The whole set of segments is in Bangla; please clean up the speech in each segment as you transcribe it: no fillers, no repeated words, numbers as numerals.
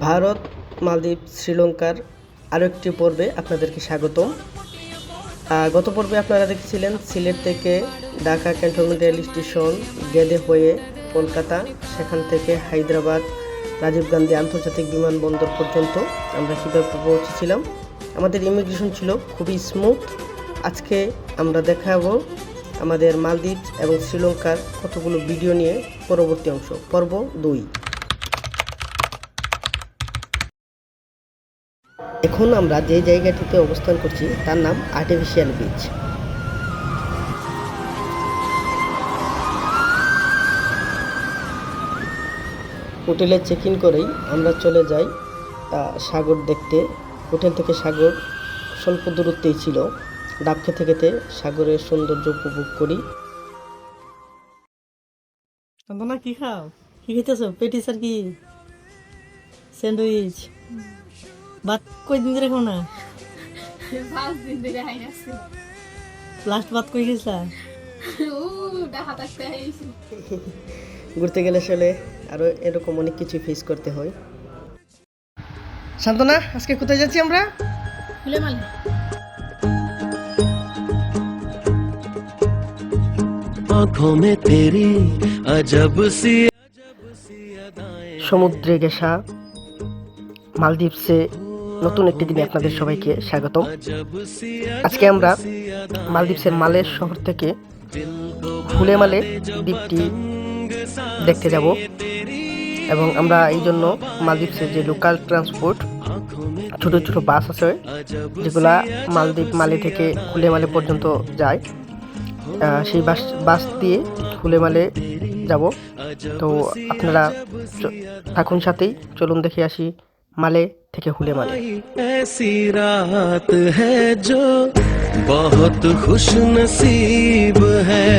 ভারত, মালদ্বীপ, শ্রীলঙ্কার আরও একটি পর্বে আপনাদেরকে স্বাগতম। গত পর্বে আপনারা দেখেছিলেন সিলেট থেকে Dhaka cantonment rail station Gede হয়ে কলকাতা, সেখান থেকে হায়দ্রাবাদ রাজীব গান্ধী আন্তর্জাতিক বিমানবন্দর পর্যন্ত আমরা কীভাবে পৌঁছেছিলাম। আমাদের ইমিগ্রেশন ছিল খুবই স্মুথ। আজকে আমরা দেখাবো আমাদের মালদ্বীপ এবং শ্রীলঙ্কার কতগুলো ভিডিও নিয়ে পরবর্তী অংশ, পর্ব 2। এখন আমরা যে জায়গাটিতে অবস্থান করছি তার নাম আর্টিফিশিয়াল বিচ। হোটেলে চেক ইন করেই আমরা চলে যাই সাগর দেখতে। হোটেল থেকে সাগর স্বল্প দূরত্বেই ছিল। ডাব খেতে খেতে সাগরের সৌন্দর্য উপভোগ করি। না কি খাও, কি খেতেছো? পেটিস আর কি স্যান্ডউইচ। ভাত কয়দিন ধরে খাও না? 5 দিন ধরে আইনাছি। লাস্ট ভাত কই গেছিলা? ঘুরতে গেলে আসলে আরো এরকম অনেক কিছু ফেস করতে হয়। শান্তনা, আজকে কোথায় যাচ্ছি আমরা? ফুলেমালে। সমুদ্রে ঘেঁষা মালদ্বীপসে নতুন একটি দিনে আপনাদের সবাইকে স্বাগতম। আজকে আমরা মালদ্বীপসের মালের শহর থেকে ফুলেমালে দ্বীপটি দেখতে যাব এবং আমরা এই জন্য মালদ্বীপসের যে লোকাল ট্রান্সপোর্ট ছোট ছোট বাস আছে যেগুলা মালদ্বীপ মালে থেকে ফুলেমালে পর্যন্ত যায়, সেই বাস দিয়ে ফুলেমালে যাব। তো আপনারা থাকুন সাথেই, চলুন দেখে আসি মালে থেকে ফুলেমালে। ऐसी रात है जो बहुत खुश नसीब है,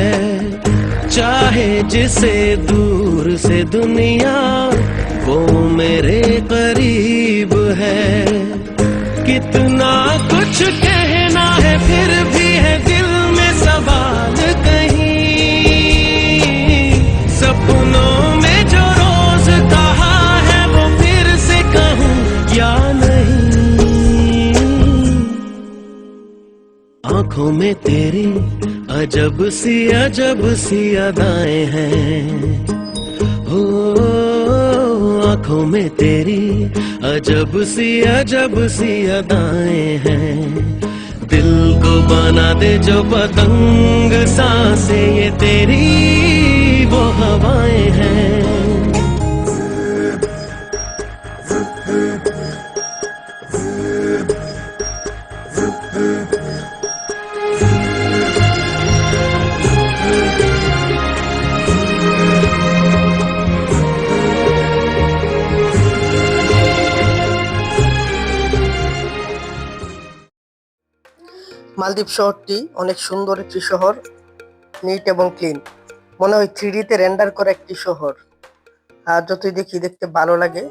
चाहे जिसे दूर से दुनिया वो मेरे करीब है। कितना कुछ कहना है फिर भी है दिल में सवाल कहीं, सपनों में जो रोज कहा है वो फिर से कहूँ या नहीं। आंखों में तेरी अजब सी अदाएं हैं, हो आंखों में तेरी अजब सी अदाएं हैं। दिल को बना दे जो पतंग सांसें ये तेरी वो हवाएं हैं। মালদ্বীপ শহরটি অনেক সুন্দর একটি শহর, নিট এবং ক্লিন। মনে হয় 3D-তে রেন্ডার করা একটি শহর। আর যতই দেখি দেখতে ভালো লাগে।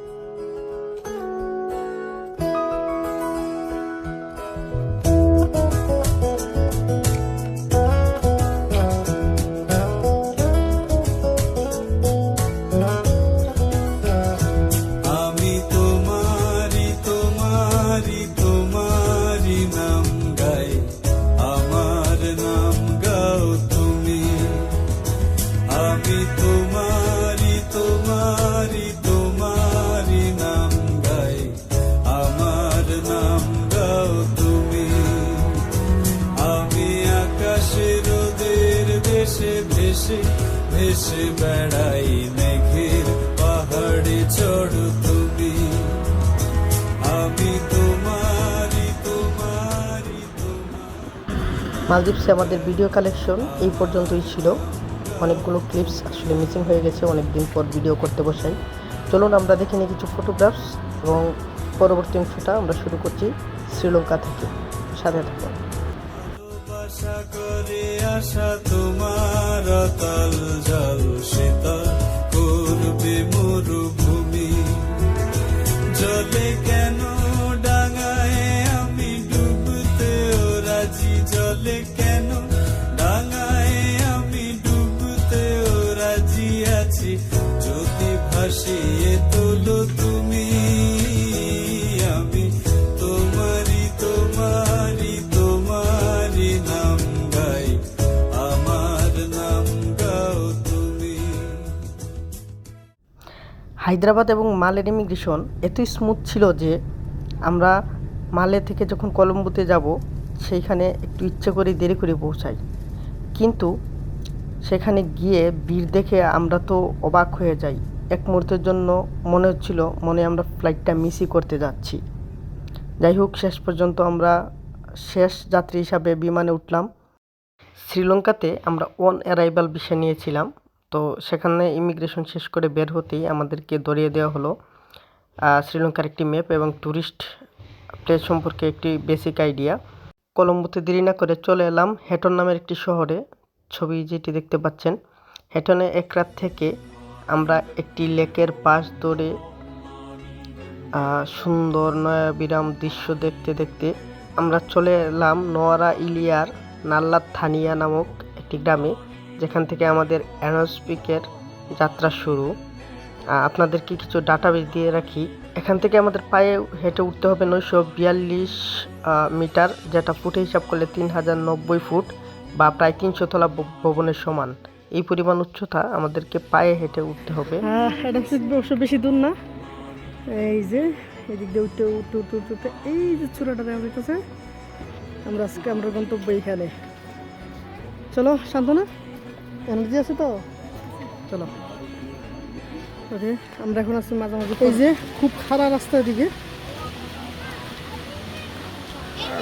ভেসে বেড়াই মেঘের পাহাড়ে চড় তুমি, আমি তোমারি তোমারি তোমারি। মালদ্বীপসে আমাদের ভিডিও কালেকশন এই পর্যন্তই ছিল। অনেকগুলো ক্লিপস আসলে মিসিং হয়ে গেছে, অনেকদিন পর ভিডিও করতে বসাই। চলুন আমরা দেখে নিই কিছু ফটোগ্রাফস এবং পরবর্তী অংশটা আমরা শুরু করছি শ্রীলঙ্কা থেকে। সাথে থাকুন। আশা করে আশা তোমার অতল জল শীতল করবে মরুভূমি, জলে কেন ডাঙায় আমি ডুবতেও রাজি, জলে কেন ডাঙায় আমি ডুবতেও রাজি আছি, যদি ভাসিয়ে তোলো তুমি। হায়দ্রাবাদ এবং মালের ইমিগ্রেশন এতই স্মুথ ছিল যে আমরা মালে থেকে যখন কলম্বোতে যাব সেইখানে একটু ইচ্ছে করে দেরি করে পৌঁছাই, কিন্তু সেখানে গিয়ে ভিড় দেখে আমরা তো অবাক হয়ে যাই। এক মুহূর্তের জন্য মনে হচ্ছিল আমরা ফ্লাইটটা মিসই করতে যাচ্ছি। যাই হোক, শেষ পর্যন্ত আমরা শেষ যাত্রী হিসাবে বিমানে উঠলাম। শ্রীলঙ্কাতে আমরা অন অ্যারাইভাল ভিসা নিয়েছিলাম, তো সেখানে ইমিগ্রেশন শেষ করে বের হতেই আমাদেরকে ধরিয়ে দেওয়া হলো শ্রীলঙ্কার একটি ম্যাপ এবং ট্যুরিস্ট প্লেস সম্পর্কে একটি বেসিক আইডিয়া। কলম্বোতে দেরি না করে চলে এলাম হেটন নামের একটি শহরে। ছবি যেটি দেখতে পাচ্ছেন, হেটনে এক রাত থেকে আমরা একটি লেকের পাশ ধরে সুন্দর নয়াবিরাম দৃশ্য দেখতে দেখতে আমরা চলে এলাম নোয়ারা ইলিয়ার নাল্লা থানিয়া নামক একটি গ্রামে, যেখান থেকে আমাদের অ্যানোস্পিকের যাত্রা শুরু। আপনাদেরকে কিছু ডাটাবেস দিয়ে রাখি। এখান থেকে আমাদের পায়ে হেঁটে উঠতে হবে 942 মিটার, যেটা ফুটে হিসাব করলে 3090 ফুট বা প্রায় 300 তলা ভবনের সমান। এই পরিমাণ উচ্চতা আমাদেরকে পায়ে হেঁটে উঠতে হবে। অবশ্য বেশি দূর না, এই যে এদিক দিয়ে উঠতে উঠতে উঠতে উঠতে উঠতে এই যে চূড়াটা দেখা যাইতেছে, আমরা আজকে আমরা গন্তব্য এইখানে। চলো শান্তনা, এনার্জি আছে তো, চলো। ওকে, আমরা এখন আছি মাঝামাঝি। এই যে খুব খারাপ রাস্তা এদিকে,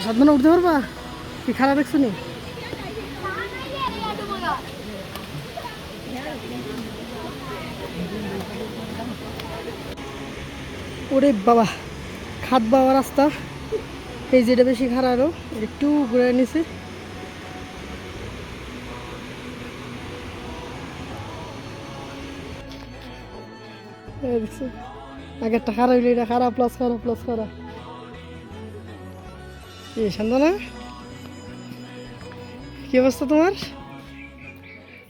শান্তনা উঠতে পারবা? কি খারাপ দেখছো নি? ওরে বাবা, খাট বাবা রাস্তা। এই যেটা বেশি খারাপ, আরো একটু ঘুরে নিছে। আগেরটা খারাপ হইলে এটা খারাপ, প্লাস খারাপ প্লাস খারাপ। এই শান্তনা, কি অবস্থা তোমার?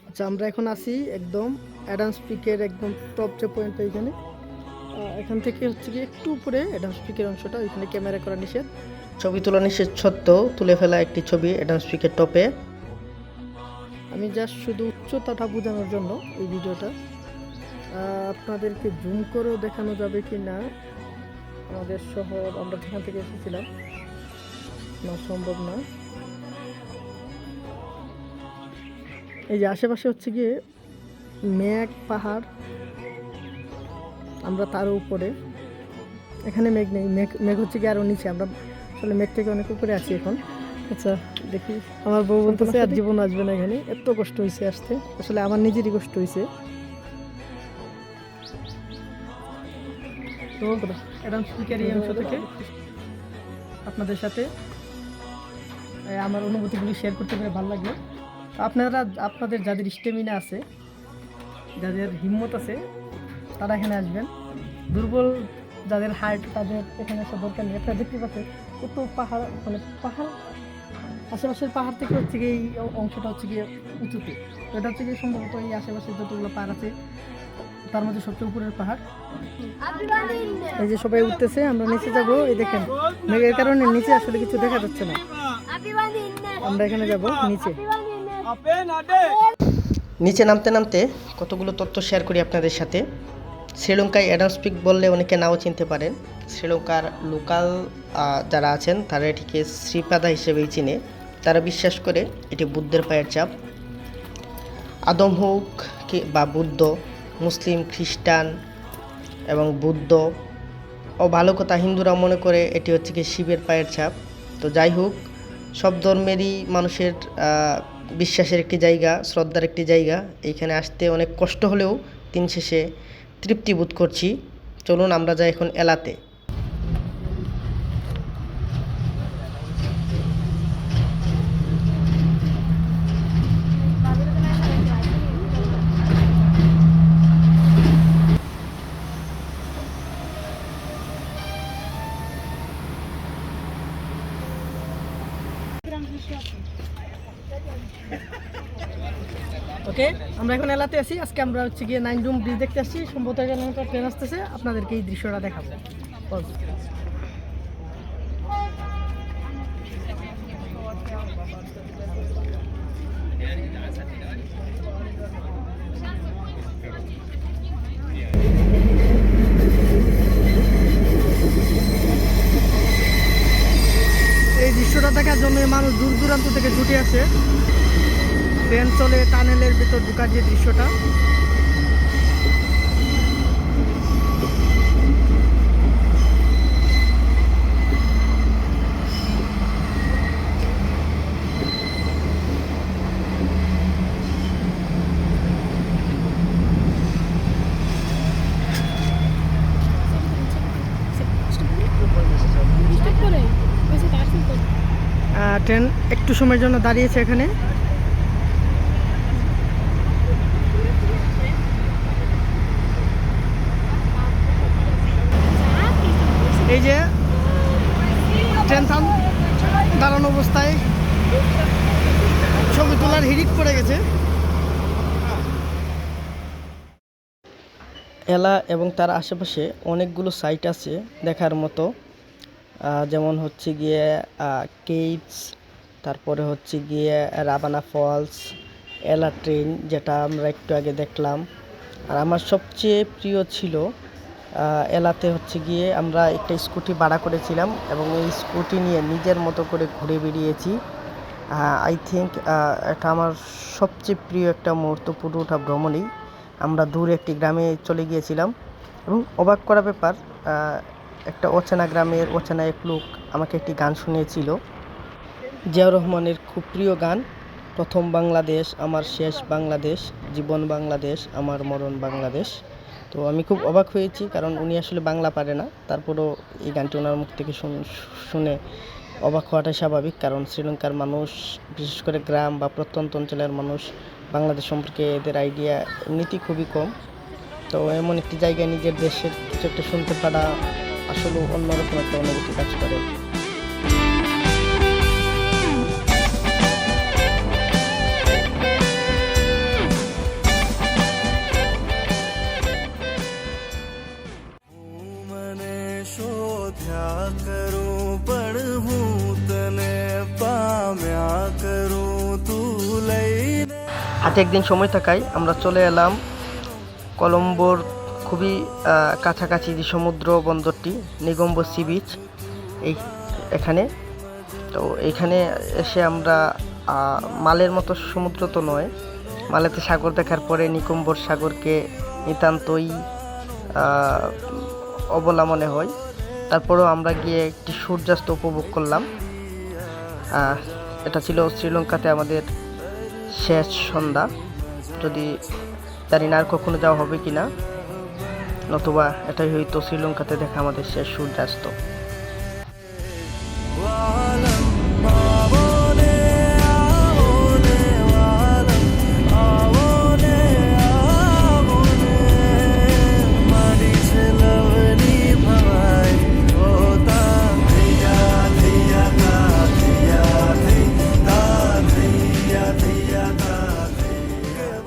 আচ্ছা, আমরা এখন আছি একদম অ্যাডামস পিকের একদম টপ যে পয়েন্টটা, এখানে এখান থেকে হচ্ছে কি একটু উপরে অ্যাডামস পিকের অংশটা, ওইখানে ক্যামেরা করা নিষেধ। ছবি তোলা নিষেধ সত্ত্বেও তুলে ফেলা একটি ছবি অ্যাডামস পিকের টপে। আমি জাস্ট শুধু উচ্চতাটা বোঝানোর জন্য এই ভিডিওটা। আপনাদেরকে জুম করেও দেখানো যাবে কি না আমাদের শহর, আমরা যেখান থেকে এসেছিলাম, না সম্ভব না। এই যে আশেপাশে হচ্ছে গিয়ে মেঘ পাহাড়, আমরা তার উপরে। এখানে মেঘ নেই, মেঘ হচ্ছে কি আরও নিচে, আমরা আসলে মেঘ থেকে অনেক উপরে আছি এখন। আচ্ছা দেখি, আমার বউ বলতেছে আর জীবন আসবে না এখানে, এত কষ্ট হয়েছে আসতে, আসলে আমার নিজেরই কষ্ট হয়েছে। তো অ্যাডামস পিকের এই অংশ থেকে আপনাদের সাথে আমার অনুভূতিগুলি শেয়ার করতে পেরে ভালো লাগলো। আপনারা আপনাদের যাদের স্টেমিনা আছে, যাদের হিম্মত আছে, তারা এখানে আসবেন। দুর্বল যাদের হার্ট, তাদের এখানে আসা দরকার নেই। আপনারা দেখতে পাচ্ছেন কত পাহাড়, মানে পাহাড় আশেপাশের পাহাড় থেকে হচ্ছে গিয়ে এই অংশটা হচ্ছে গিয়ে উঁচুতে। তো এটা হচ্ছে গিয়ে সম্ভবত এই আশেপাশের যতগুলো পাহাড় আছে তার মধ্যে সবচেয়ে উপরের পাহাড়। এই যে সবাই উঠতেছে, আমরা নিচে যাব। এই দেখেন মেঘের কারণে নিচে আসলে কিছু দেখা যাচ্ছে না, আমরা এখানে যাব নিচে। নিচে নামতে নামতে কতগুলো তথ্য শেয়ার করি আপনাদের সাথে। শ্রীলঙ্কায় অ্যাডামস পিক বললে অনেকে নাও চিনতে পারেন। শ্রীলঙ্কার লোকাল যারা আছেন তারা এটিকে শ্রীপাদা হিসেবেই চিনে। তারা বিশ্বাস করে এটি বুদ্ধের পায়ের চাপ। আদম হোক বা বুদ্ধ, মুসলিম, খ্রিস্টান এবং বৌদ্ধ ও ভালো কথা হিন্দুরা মনে করে এটি হচ্ছে কি শিবের পায়ের ছাপ। তো যাই হোক, সব ধর্মেরই মানুষের বিশ্বাসের একটি জায়গা, শ্রদ্ধার একটি জায়গা। এইখানে আসতে অনেক কষ্ট হলেও দিন শেষে তৃপ্তি বোধ করছি। চলুন আমরা যাই এখন এলাতে। ওকে, আমরা এখন এলাতে আছি। আজকে আমরা হচ্ছে গিয়ে 9 রুম ব্রিজ দেখতে আসছি। সম্ভবত এখানে একটা ট্রেন আসতেছে, আপনাদেরকে এই দৃশ্যটা দেখাবো। এখানে মানুষ দূর দূরান্ত থেকে ছুটে আসে ট্রেন চলে টানেলের ভিতর ঢোকার যে দৃশ্যটা। ট্রেন একটু সময়ের জন্য দাঁড়িয়েছে এখানে। এই যে ট্রেন দাঁড়ানো অবস্থায় ছবি তোলার হিড়িক পড়ে গেছে। এলা এবং তার আশেপাশে অনেকগুলো সাইট আছে দেখার মতো, যেমন হচ্ছে গিয়ে কেভস, তারপরে হচ্ছে গিয়ে রাবানা ফলস, এলা ট্রেন যেটা আমরা একটু আগে দেখলাম। আর আমার সবচেয়ে প্রিয় ছিল এলাতে হচ্ছে গিয়ে আমরা একটা স্কুটি ভাড়া করেছিলাম এবং এই স্কুটি নিয়ে নিজের মতো করে ঘুরে বেরিয়েছি। আই থিঙ্ক এটা আমার সবচেয়ে প্রিয় একটা মুহূর্ত পুরোটা ভ্রমণেই। আমরা দূরে একটি গ্রামে চলে গিয়েছিলাম এবং অবাক করা ব্যাপার, একটা অচেনা গ্রামের অচেনা এক লোক আমাকে একটি গান শুনিয়েছিল, জিয়াউর রহমানের খুব প্রিয় গান, প্রথম বাংলাদেশ আমার শেষ বাংলাদেশ, জীবন বাংলাদেশ আমার মরণ বাংলাদেশ। তো আমি খুব অবাক হয়েছি, কারণ উনি আসলে বাংলা পারে না, তারপরও এই গানটি ওনার মুখ থেকে শুনে অবাক হওয়াটাই স্বাভাবিক, কারণ শ্রীলঙ্কার মানুষ, বিশেষ করে গ্রাম বা প্রত্যন্ত অঞ্চলের মানুষ, বাংলাদেশ সম্পর্কে এদের আইডিয়া এমনিতেই খুবই কম। তো এমন একটি জায়গায় নিজের দেশের কিছু একটা শুনতে পারা আসলে অন্যরকম একটা অনুভূতি কাজ করে। મને શોધ્યા કરું પણ તને પામ્યા કરું તું લઈને। হাতে একদিন সময় থাকায় আমরা চলে এলাম কলম্বোর খুবই কাছাকাছি যে সমুদ্র বন্দরটি, নিগম্বো সি বিচ, এখানে। তো এইখানে এসে আমরা মালের মতো সমুদ্র তো নয়, মালেতে সাগর দেখার পরে নিকম্বোর সাগরকে নিতান্তই অবলা মনে হয়। তারপরেও আমরা গিয়ে একটি সূর্যাস্ত উপভোগ করলাম। এটা ছিল শ্রীলঙ্কাতে আমাদের শেষ সন্ধ্যা, যদি জানি না আর কখনো যাওয়া হবে কিনা, নতুবা এটাই হয়তো শ্রীলঙ্কাতে দেখা আমাদের শেষ সূর্যাস্ত।